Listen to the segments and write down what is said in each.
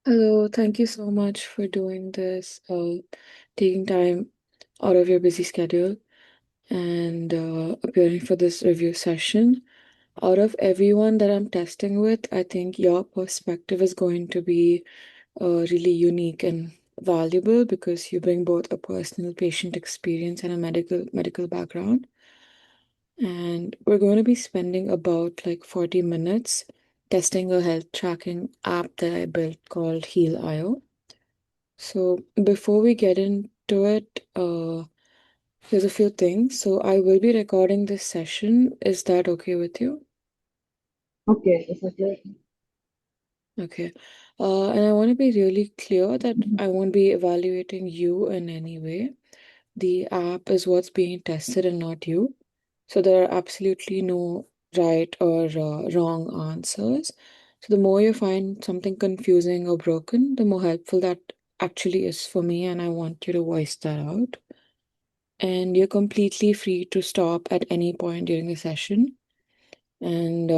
Hello, thank you so much for doing this, taking time out of your busy schedule and appearing for this review session. Out of everyone that I'm testing with, I think your perspective is going to be really unique and valuable because you bring both a personal patient experience and a medical background. And we're going to be spending about like 40 minutes testing a health tracking app that I built called Heal.io. So before we get into it, here's a few things. So I will be recording this session. Is that okay with you? Okay, it's okay. Okay. And I want to be really clear that Mhm. I won't be evaluating you in any way. The app is what's being tested and not you. So there are absolutely no right or wrong answers. So the more you find something confusing or broken, the more helpful that actually is for me, and I want you to voice that out. And you're completely free to stop at any point during the session. And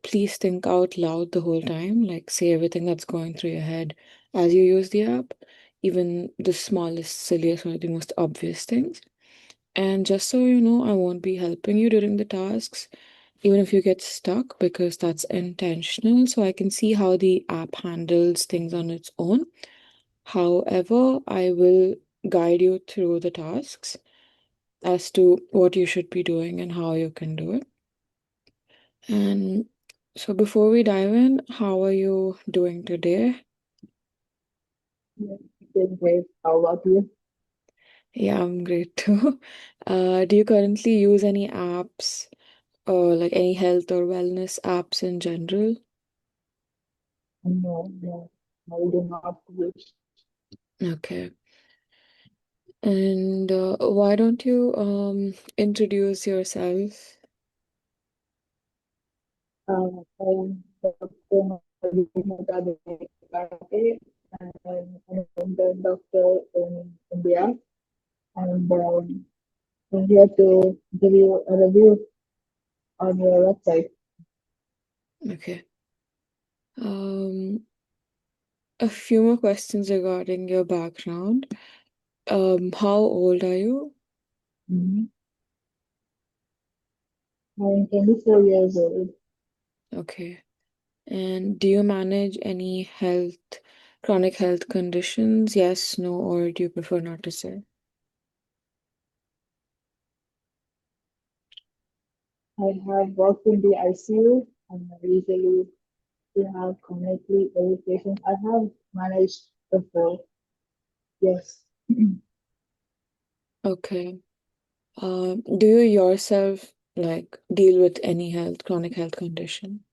please think out loud the whole time, like say everything that's going through your head as you use the app, even the smallest, silliest, or the most obvious things. And just so you know, I won't be helping you during the tasks, even if you get stuck, because that's intentional. So I can see how the app handles things on its own. However, I will guide you through the tasks as to what you should be doing and how you can do it. And so before we dive in, how are you doing today? Yeah, doing great. How about you? Yeah, I'm great too. Do you currently use any apps or like any health or wellness apps in general? No, no, I do not wish. Okay. And why don't you introduce yourself? I am Dr. Madhumita Dekate, and I'm the doctor in India, and I'm here to give you a review on your website. Okay. Um, a few more questions regarding your background. How old are you? Mhm. I'm 24 years old. Okay. And do you manage any chronic health conditions? Yes, no, or do you prefer not to say? I have worked in the ICU, and I usually we have chronic irritation. I have managed before. Yes. Okay. Do you yourself like deal with any chronic health condition?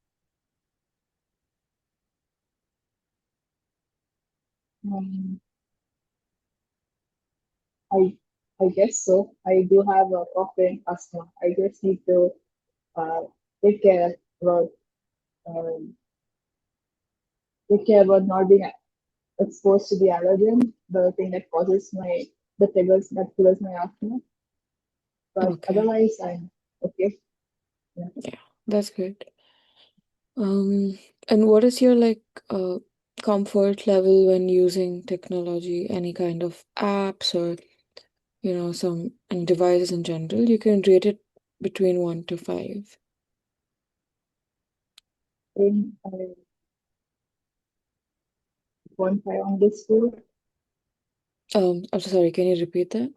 Um, I I guess so. I do have a cough and asthma. I just need to uh, take care about um, take care about not being exposed to the allergen, the thing that causes triggers my asthma. But Okay. otherwise, I'm okay. Yeah. Yeah, that's good. Um, and what is your uh comfort level when using technology, any kind of apps or some and devices in general? You can rate it between 1 to 5. In one five on this school, I'm so sorry, can you repeat that?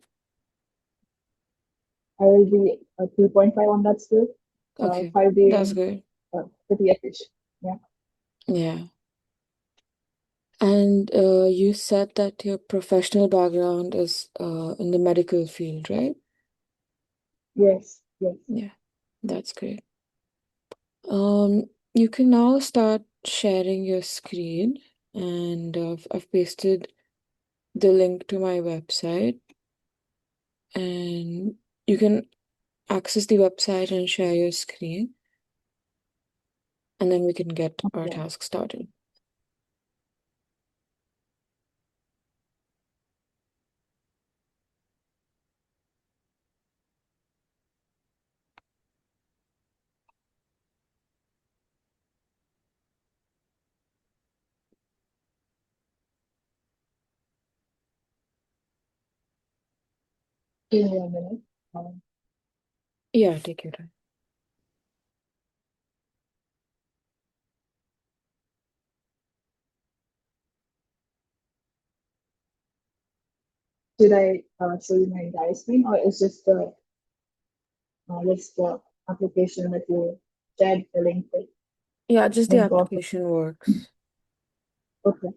I will be a 2.5 on that school. Okay, Five that's being good. pretty efficient. Yeah. Yeah. And you said that your professional background is in the medical field, right? Yes. Yes. Yeah, that's great. You can now start sharing your screen, and I've pasted the link to my website, and you can access the website and share your screen, and then we can get our Okay. task started. Give me a minute. Um, Yeah, take your time. should I show you my entire screen, or is just the application that you shared the link with Yeah, just the in Chrome? application works. Okay.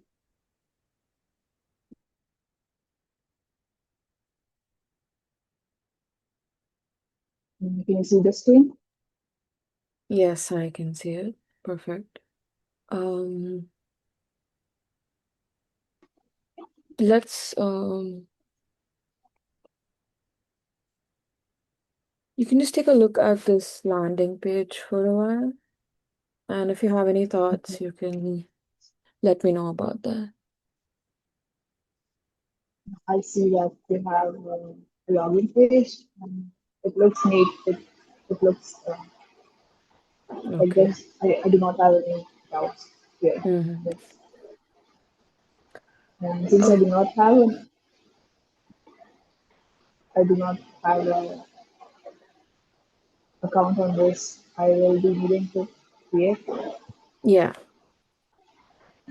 Can you see the screen? Yes, I can see it. Perfect. Um, let's you can just take a look at this landing page for a while, and if you have any thoughts, you can let me know about that. I see that you have a login page. It looks neat. It looks like Okay. this. I do not have any doubts here. Mm-hmm. Yes. And since Oh, I do not have a account on this, I will be needing to create. yeah.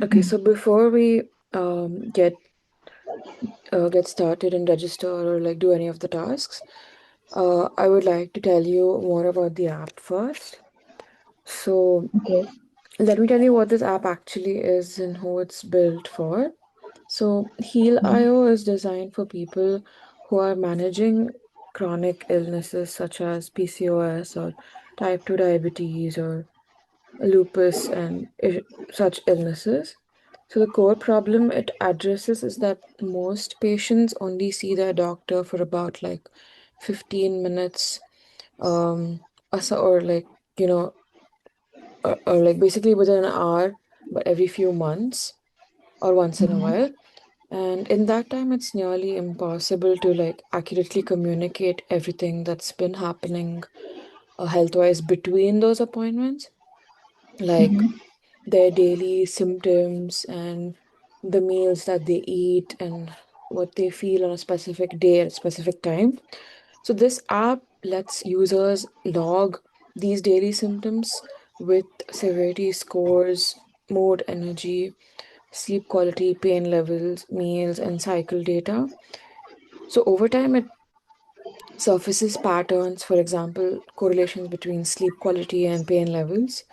Okay, so before we get started and register or like do any of the tasks, I would like to tell you more about the app first. So Okay. let me tell you what this app actually is and who it's built for. So Mhm. Heal.io is designed for people who are managing chronic illnesses such as PCOS or type 2 diabetes or lupus and such illnesses. So the core problem it addresses is that most patients only see their doctor for about like 15 minutes, or like, you know, or like basically within an hour, but every few months or once in a Mhm. while. And in that time, it's nearly impossible to like accurately communicate everything that's been happening health-wise between those appointments. Like Mhm. their daily symptoms and the meals that they eat and what they feel on a specific day at a specific time. So this app lets users log these daily symptoms with severity scores, mood, energy, sleep quality, pain levels, meals, and cycle data. So over time, it surfaces patterns, for example, correlations between sleep quality and pain levels.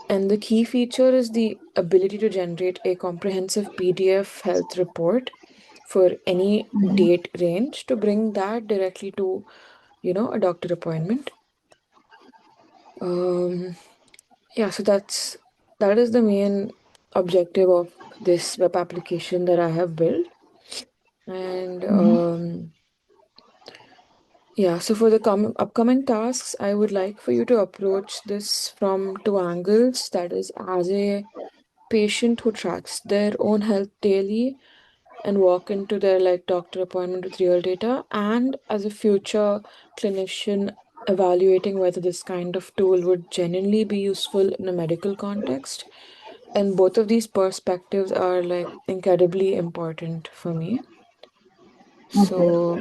And the key feature is the ability to generate a comprehensive PDF health report for any Mhm. date range to bring that directly to, a doctor appointment. Um, yeah, so that is the main objective of this web application that I have built. And Mhm. yeah, so for the upcoming tasks, I would like for you to approach this from two angles. That is, as a patient who tracks their own health daily and walk into their like doctor appointment with real data, and as a future clinician evaluating whether this kind of tool would genuinely be useful in a medical context. And both of these perspectives are like incredibly important for me. Okay. So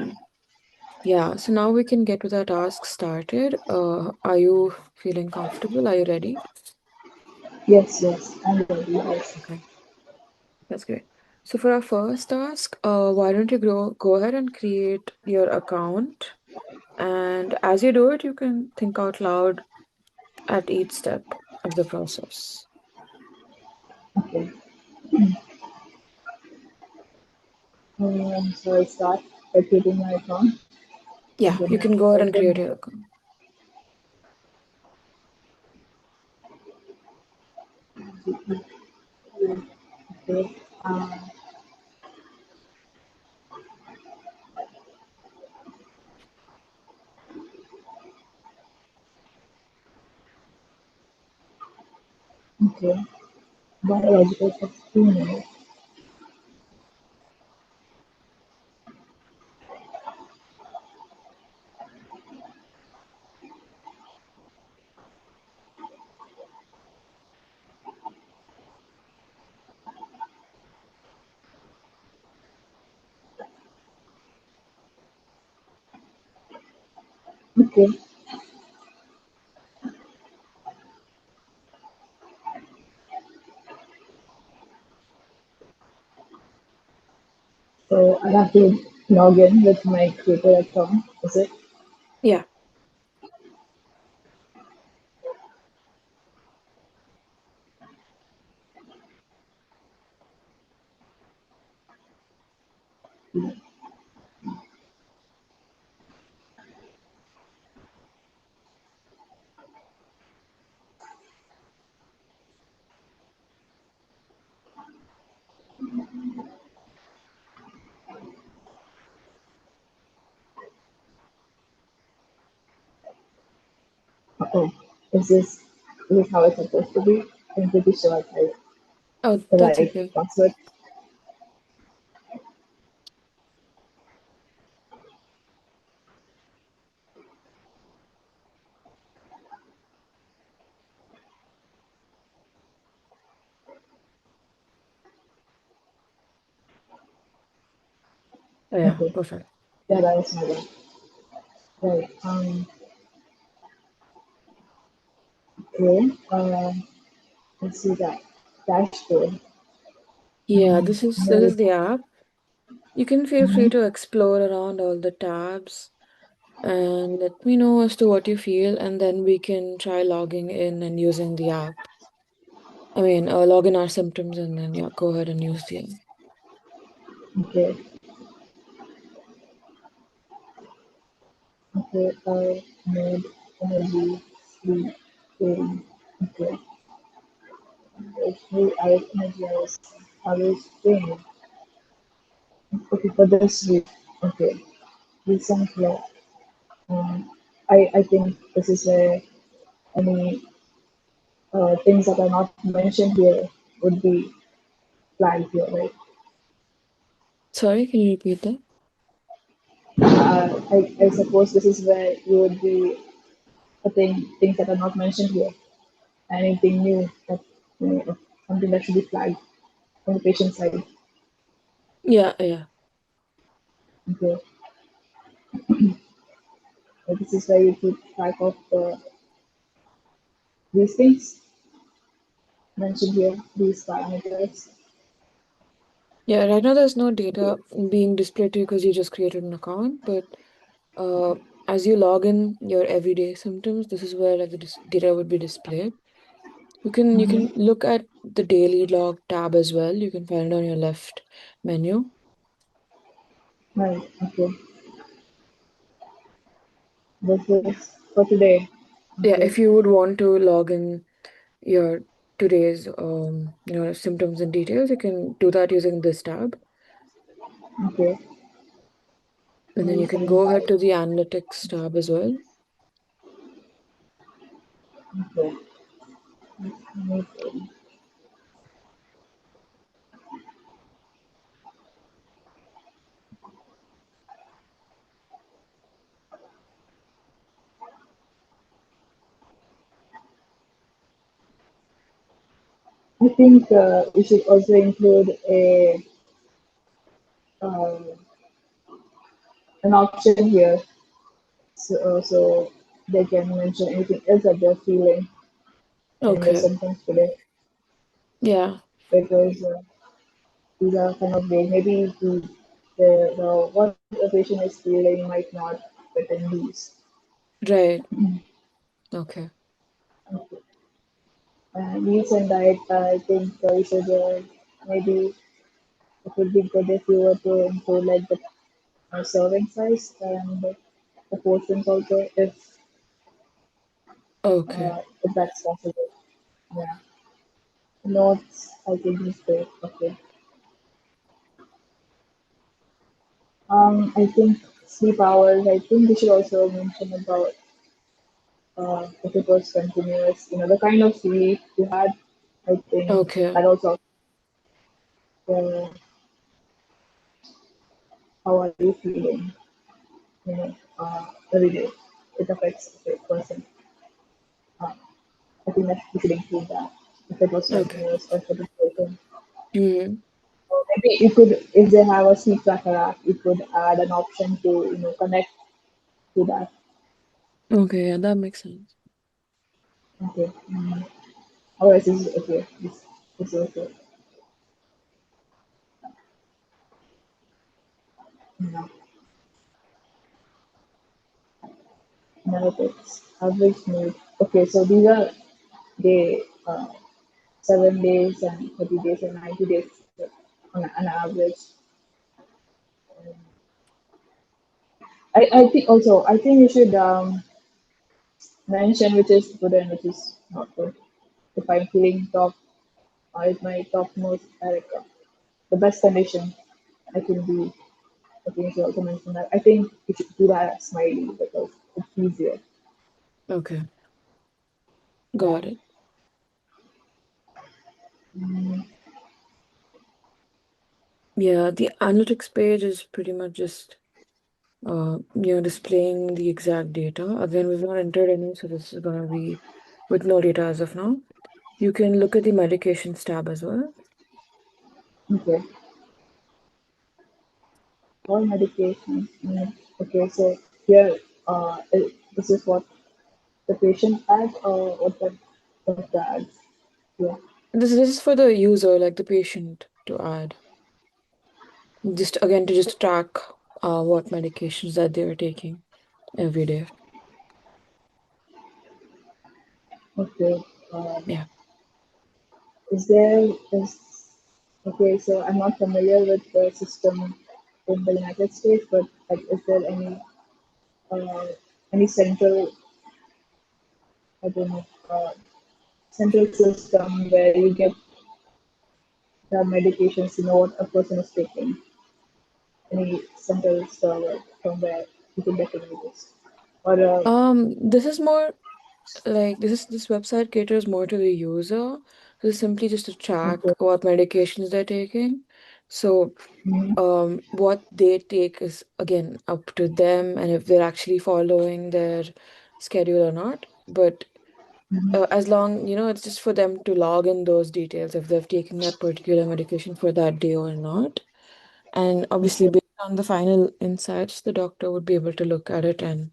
yeah, so now we can get with our task started. Are you feeling comfortable? Are you ready? Yes, yes, I'm ready. Yes. Okay, that's great. So for our first task, why don't you go ahead and create your account? And as you do it, you can think out loud at each step of the process. Okay. So I start by creating my account and Yeah, then you can go I ahead and create open. your account. Okay. Okay. Biological experiment. Okay, so I have to log in with my Twitter account. Is it? Yeah. Oh, is this how it's supposed to be? I'm pretty sure I typed Oh, the that's right okay. password. Oh, yeah, Okay, perfect. yeah, that is my one. Right. Okay. Let's see that dashboard. Yeah, this is Mode. the app. You can feel free Mhm. to explore around all the tabs and let me know as to what you feel, and then we can try logging in and using the app. I mean, log in our symptoms and then, yeah, go ahead and use the app. Okay. Okay. Mode. Energy. Sleep. Eating. Okay. I was doing. Okay, for this week. Okay. Recent law. Um, I think this is where any things that are not mentioned here would be flagged here, right? Sorry, can you repeat that? I suppose this is where you would be putting things that are not mentioned here. Anything new that something that should be flagged on the patient side. Yeah, yeah. Okay. So this is where you keep track of these things mentioned here, these parameters. Yeah, right now there's no data being displayed to you because you just created an account, but uh, as you log in your everyday symptoms, this is where like the data would be displayed. You can Mhm. look at the daily log tab as well. You can find it on your left menu. Right. Okay. This is for today. Yeah, Okay. if you would want to log in your today's symptoms and details, you can do that using this tab. Okay. And then you can Recent go ahead diet. to the analytics tab as well. Okay. Okay. I think we should also include uh, an option here, so they can mention anything else that they're feeling in the Okay. symptoms today, Yeah, because these are kind of vague. Maybe the what the patient is feeling might not fit in these. right. Okay. Meals and diet, I think we should maybe it would be good if you were to include like the serving size and the portions also, Okay. if that's possible. Yeah. Notes, I think is great. Okay. I think sleep hours. I think we should also mention about if it was continuous, the kind of sleep you had. I think Okay. that also uh, how are you feeling, every day. It affects the person. Uh, I think that we should include that if it was Okay. continuous or if it was broken. Mm. Or maybe you could, if they have a sleep tracker app, you could add an option to connect to that. Okay, yeah, that makes sense. Okay. Oh, this is okay. This is okay. Yeah. Analytics. Average mood. Okay, so these are the 7 days and 30 days and 90 days on an average. I think also I think you should mention which is good and which is not good. If I'm feeling top, is my topmost like the best condition I can be. I think you should also mention that. I think you should do that as smiley because it's easier. Okay, Yeah. got it. Mm, Yeah, the analytics page is pretty much just displaying the exact data. Again, we've not entered any, so this is gonna be with no data as of now. You can look at the medications tab as well. okay. All medications. Okay, so here, this is what the patient adds or what the ads. Yeah. This is for the user, like the patient, to add. Just again to just track what medications that they are taking every day. Okay. Um, Yeah. is there is okay? So I'm not familiar with the system in the United States, but like, is there uh, any central, I don't know, central system where you get the medications, you know what a person is taking? Any central server from where you can get the images? Or This is more like this website caters more to the user. This is simply just to track okay. what medications they're taking. So Mhm, what they take is again up to them and if they're actually following their schedule or not. But mhm, as long, it's just for them to log in those details if they've taken that particular medication for that day or not. And obviously, okay. based on the final insights, the doctor would be able to look at it and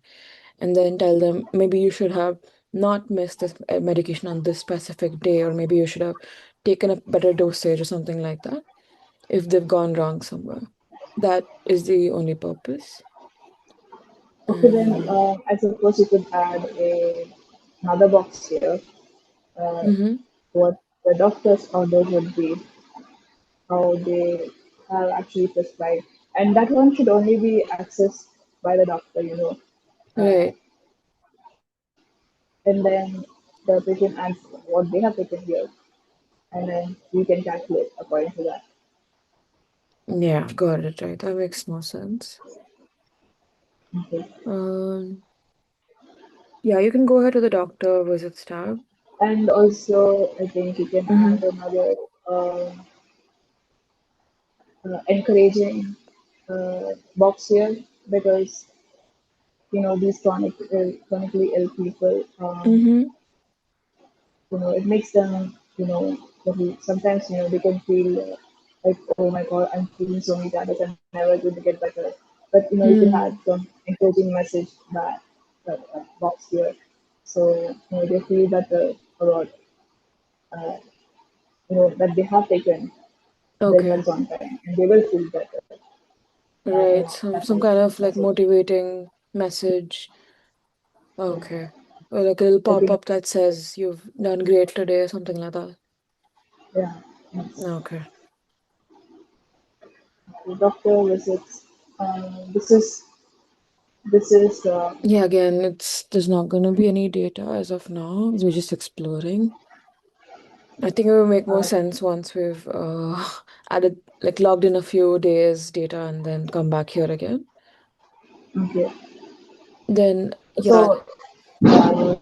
then tell them maybe you should have not missed this medication on this specific day, or maybe you should have taken a better dosage or something like that if they've gone wrong somewhere. That is the only purpose. Okay, then And I suppose you could add another box here. Uh, mm-hmm, what the doctor's orders would be, how they have actually prescribed, and that one should only be accessed by the doctor, uh, right. and then the patient adds what they have taken here, and then you can calculate according to that. Yeah, got it, right. That makes more sense. Okay. Um, yeah, you can go ahead to the doctor visits tab. And also, I think you can Mm-hmm. add another encouraging box here because these chronically ill people, Mm-hmm. it makes them, sometimes, they can feel like, oh my God, I'm feeling so many tablets, I'm never going to get better. But, you can Mm-hmm. add some encouraging message that box here. So, they feel better about, uh, that they have taken their Okay. meds on time and they will feel better. Right. Some That's my kind of like message. motivating message. Yeah. Okay. Or like a little I think, pop-up that says you've done great today or something like that. yeah, yes. Okay. The doctor visits. This is Yeah, again, there's not gonna be any data as of now. We're just exploring. I think it will make more uh, sense once we've added like logged in a few days data and then come back here again. okay. Then yeah, So, uh,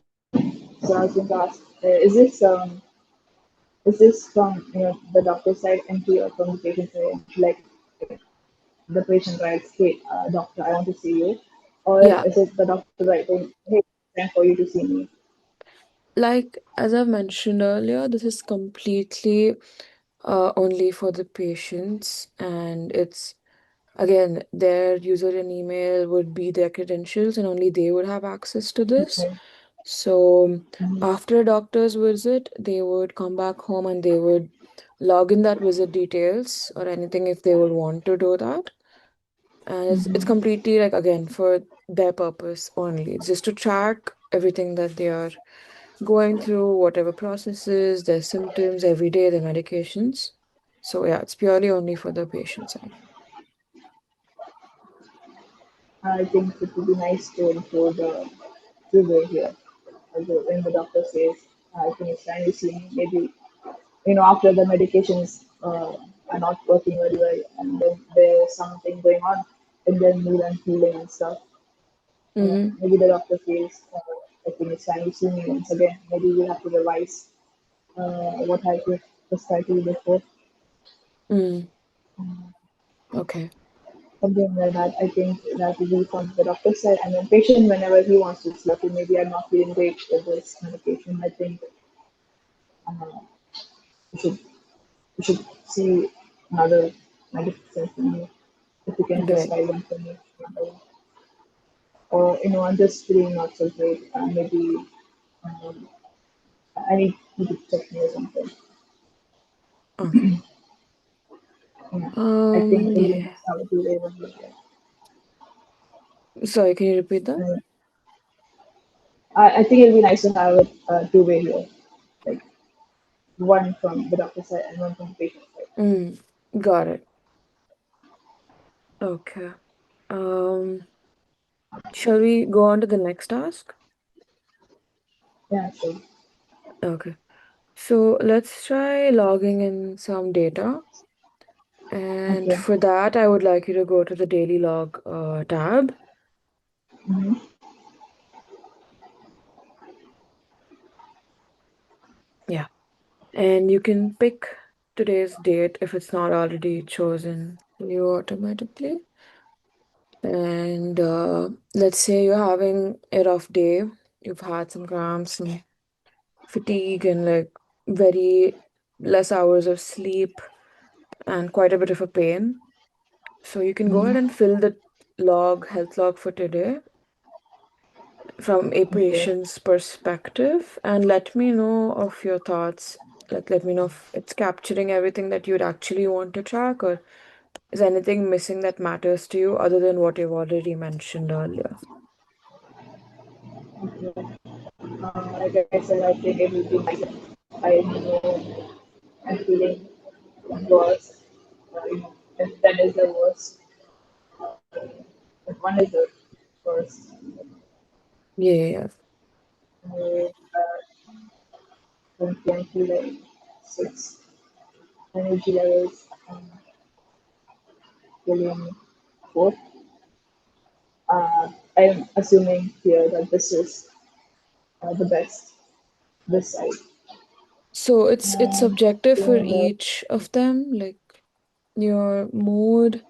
so I was going to ask, is this from the doctor's side entry or from the patient side entry? Like the patient writes, "Hey, doctor, I want to see you," or yeah. is it the doctor writing, "Hey, time for you to see me"? Like as I've mentioned earlier, this is completely only for the patients, and it's Again, their user and email would be their credentials, and only they would have access to this. Okay. So Mhm. after a doctor's visit, they would come back home and they would log in that visit details or anything if they would want to do that. And it's Mhm. completely like again for their purpose only. It's just to track everything that they are going through, whatever processes, their symptoms every day, their medications. So yeah, it's purely only for the patient side. I think it would be nice to include the two-way here. Although when the doctor says, I think it's time you see me, maybe, after the medications are not working very well and then there's something going on in their mood and feeling and stuff. Mm-hmm. Maybe the doctor feels, I think it's time you see me once again. Maybe we have to revise what I prescribed to you before. Mm. Okay. Something like that. I think that will be from the doctor's side. And then patient, whenever he wants to see, okay, maybe I'm not feeling great with this medication. I think uh, we should we should see another medication from you if you can Great. prescribe them for me. Or I'm just feeling not so great. Maybe um, I need you to check me or something. Okay. Yeah. I think it'll be Yeah. nice to have a two-way one like that. Sorry, can you repeat that? And I think it'll be nice to have a two-way here, like one from the doctor side and one from the patient side. Mm. Got it. Okay. Um, shall we go on to the next task? Yeah, sure. Okay. So let's try logging in some data. And Okay. for that, I would like you to go to the daily log tab. Mm-hmm. Yeah. And you can pick today's date if it's not already chosen for you automatically. And let's say you're having a rough day, you've had some cramps, some fatigue, and like very less hours of sleep, and quite a bit of a pain. So you can go ahead Mm-hmm. and fill the health log for today from a Okay. patient's perspective and let me know of your thoughts. Like, let me know if it's capturing everything that you'd actually want to track, or is anything missing that matters to you other than what you've already mentioned earlier? Okay. Like I said, I think it would be nice if I know I'm feeling worse. If that is the worst, if one is the worst, Yeah, yeah, yeah. currently I'm feeling six energy levels, feeling four. I'm assuming here that this is the best this side. So it's subjective for Feeling the each of them. Like your mood,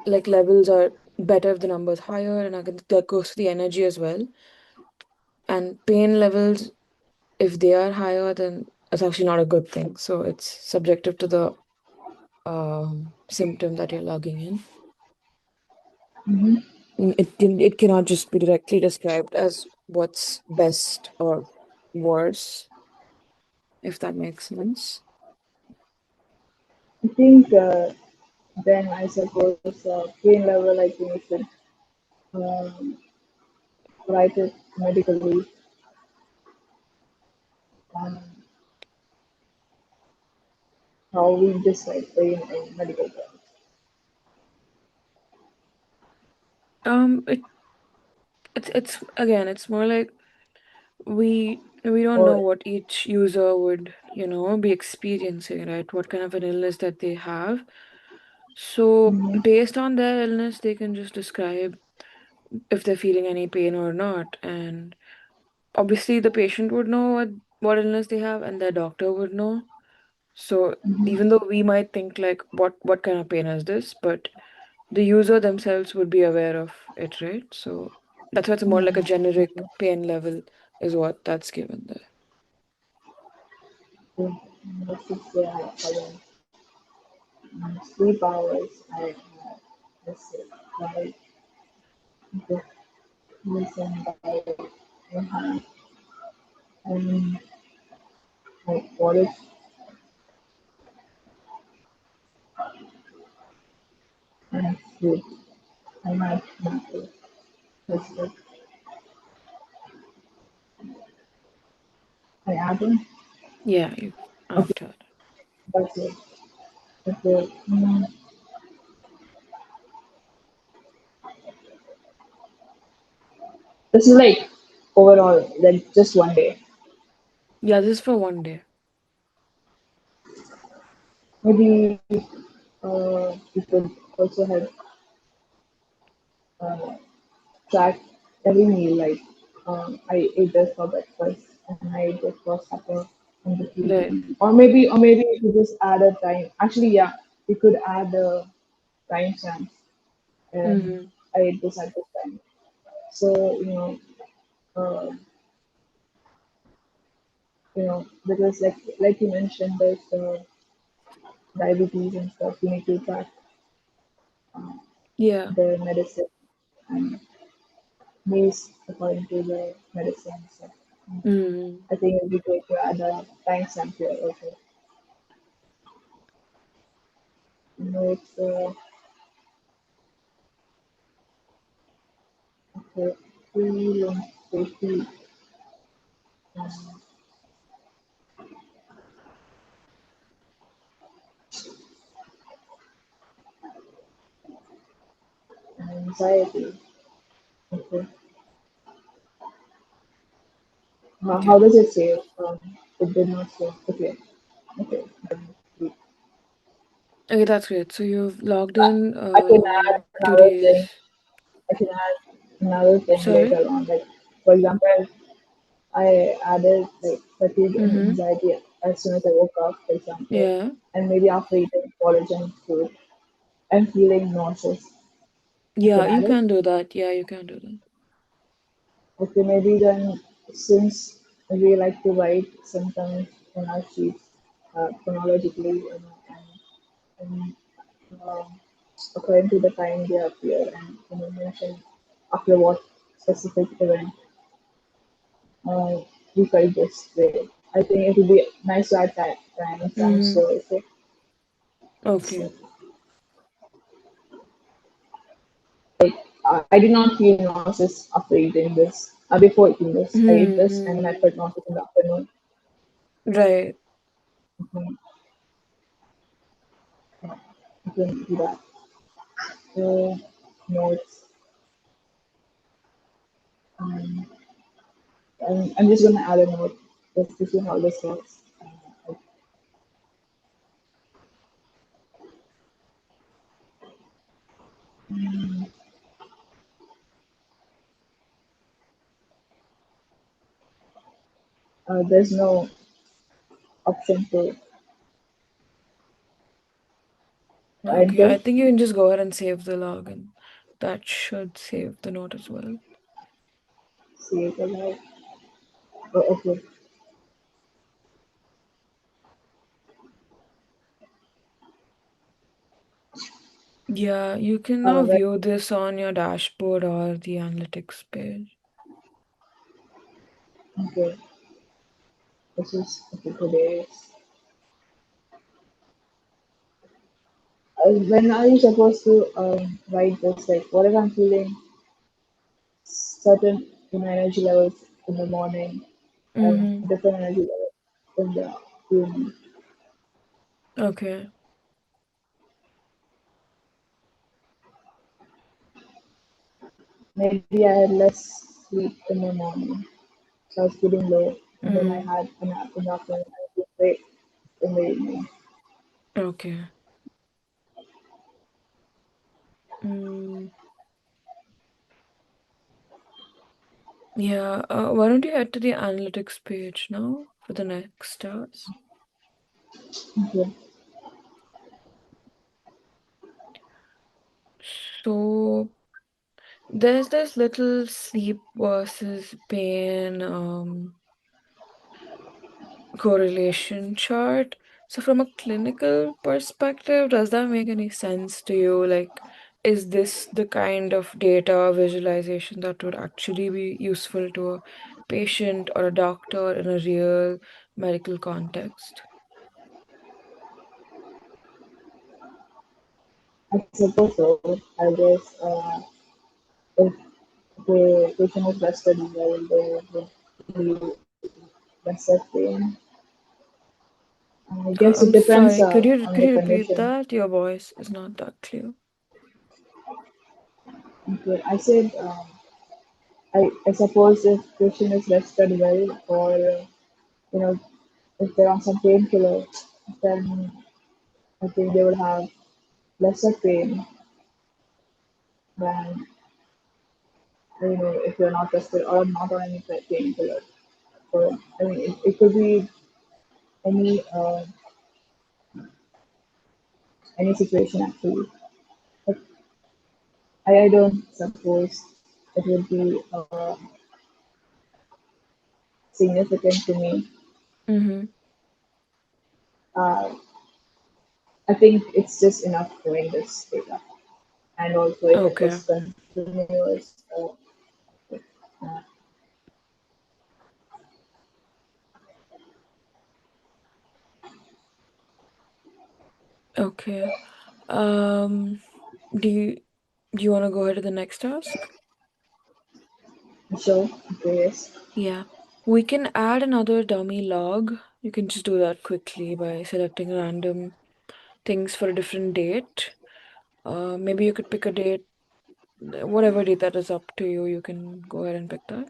like levels are better if the number is higher, and again that goes to the energy as well. And pain levels, if they are higher, then it's actually not a good thing. So it's subjective to the symptom that you're logging in. Mhm. It cannot just be directly described as what's best or worse, if that makes sense. I think then I suppose pain level I think we should um, write it medically. Um, how we describe pain in medical terms. It it's again, it's more like we don't know Or what each user would, be experiencing, right? What kind of an illness that they have. So mhm, based on their illness, they can just describe if they're feeling any pain or not. And obviously the patient would know what illness they have and their doctor would know. So mhm, even though we might think like what kind of pain is this, but the user themselves would be aware of it, right? So that's why it's more like a generic okay, pain level is what that's given there. okay. Let's just say I am. Sleep hours, I have, let's say, like, the listen by I have, and like, what if I have sleep? I might not do. That's good. I add them. Yeah, you Okay, after. that's it. Okay. This is like overall, like just one day. Yeah, this is for one day. Maybe you could also have uh, track every meal. Like I ate this for breakfast and I ate this for supper in Right. between. Or maybe you could just add a time. Actually, yeah, you could add a time stamp and Mm-hmm. I ate this at this time. So uh, because like you mentioned, there's diabetes and stuff. You need to track uh, Yeah. the medicine and meals according to the medicine. So Mm-hmm. I think it would be great to add a time stamp here also. It's okay. Feeling safety and anxiety. Okay. How Okay. does it say? It did not say. Okay. Okay. Okay, that's great. So you've logged I in I can add another today's. thing. I can add another thing Sorry? later on. Like for example, I added like fatigue and Mm-hmm. anxiety as soon as I woke up, for example, Yeah. and maybe after eating collagen food and feeling nauseous. I Yeah, can you add it. can do that. Yeah, you can do that. Okay, maybe then since we like to write sometimes on our sheets chronologically and according to the time they appear and mention after what specific event uh, we felt this way. I think it would be nice to add time stamps. Mm-hmm. So okay, Okay. so I did not feel nauseous after eating this. Before eating this, I ate this and then I Mm-hmm. felt nauseous in the afternoon. Right. Mhm. I can do that. So notes. Um, I'm just gonna add a note just to see how this works. There's no option to Okay, enter. I think you can just go ahead and save the login. That should save the note as well. See it alive. Oh, okay. Yeah, you can now Right. view this on your dashboard or the analytics page. Okay. This is okay. Today. When are you supposed to write this? Like, what if I'm feeling certain energy levels in the morning and Mm-hmm. different energy levels in the evening? Okay. Maybe I had less sleep in the morning, so I was feeling low, and then I Mm. had a nap in the afternoon and I was great in the evening. Okay. Mm. Yeah, why don't you head to the analytics page now for the next task? Okay. So there's this little sleep versus pain correlation chart. So, from a clinical perspective, does that make any sense to you? Like, is this the kind of data visualization that would actually be useful to a patient or a doctor in a real medical context? I suppose so. I guess if the patient is less studied, they would be lesser pain. I guess it I'm depends sorry, on could the you repeat condition. that? Your voice is not that clear. Okay, I said I suppose if patient is rested well or you know if they're on some painkiller, then I think they would have lesser pain than if you're not rested or not on any painkiller. So I mean it could be any any situation actually. But I don't suppose it would be significant to me. Mm-hmm. Uh, I think it's just enough knowing this data, and also if it Okay. was continuous. Uh, Okay. Um, do you do you want to go ahead to the next task? sure, okay, yes. Yeah. We can add another dummy log. You can just do that quickly by selecting random things for a different date. Maybe you could pick a date, whatever date that is up to you. You can go ahead and pick that.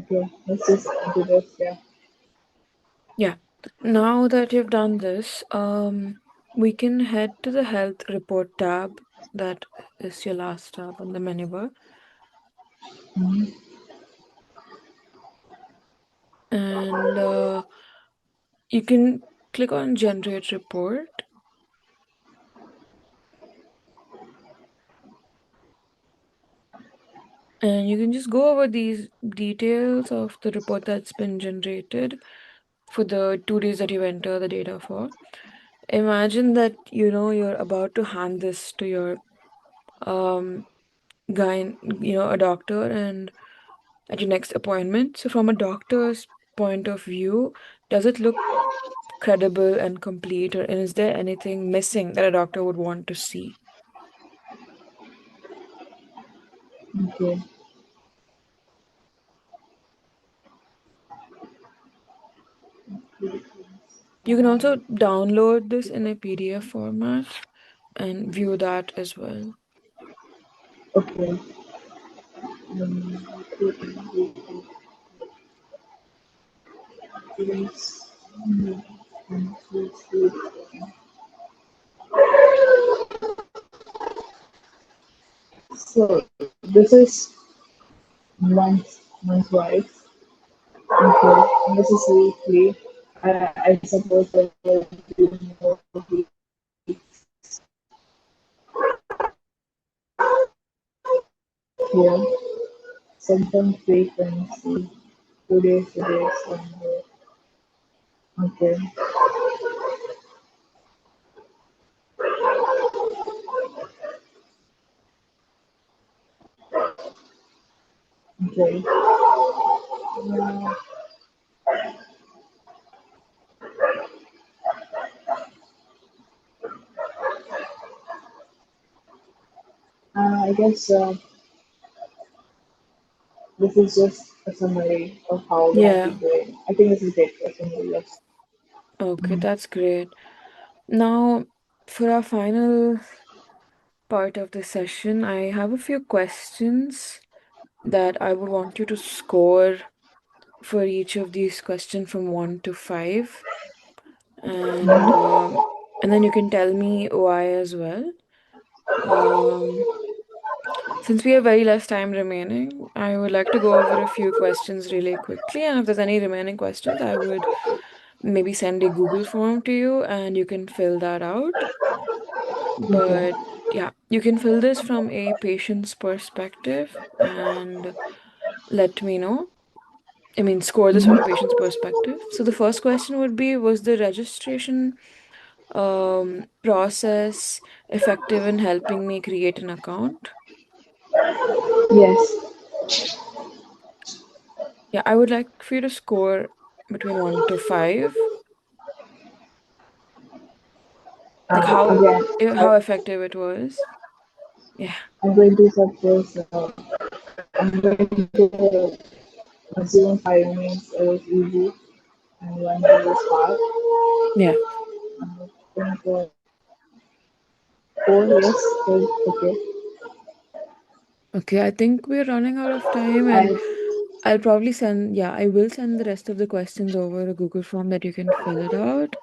Okay, let's just do this. Yeah. Yeah. Now that you've done this, we can head to the health report tab. That is your last tab on the menu bar. Mhm. And you can click on generate report. And you can just go over these details of the report that's been generated for the 2 days that you enter the data for. Imagine that you're about to hand this to your um guy, a doctor, and at your next appointment. So from a doctor's point of view, does it look credible and complete, or and is there anything missing that a doctor would want to see? Okay. You can also download this in a PDF format and view that as well. Okay. So this is month wise. Okay. And this is weekly. I suppose there will be more here. Symptom frequency. 2 days, 2 days, 1 day. Okay. Okay. I guess this is just a summary of how we have Yeah. been doing. I think this is great for summary, yes. Okay, that's great. Now, for our final part of the session, I have a few questions that I would want you to score for each of these questions from 1 to 5. And and then you can tell me why as well. Um, since we have very less time remaining, I would like to go over a few questions really quickly. And if there's any remaining questions, I would maybe send a Google form to you and you can fill that out. Okay. But yeah, you can fill this from a patient's perspective and let me know. I mean, score this from a Mm-hmm. patient's perspective. So the first question would be, was the registration process effective in helping me create an account? Yes. Yeah, I would like for you to score between 1 to 5. Like Again, how effective it was. Yeah. I'm going to set this. I'm going to assume 5 minutes is easy and 1 minute is hard. Yeah. I think 4 years is okay. Okay, I think we're running out of time and I I'll probably send, I will send the rest of the questions over a Google form that you can fill it out.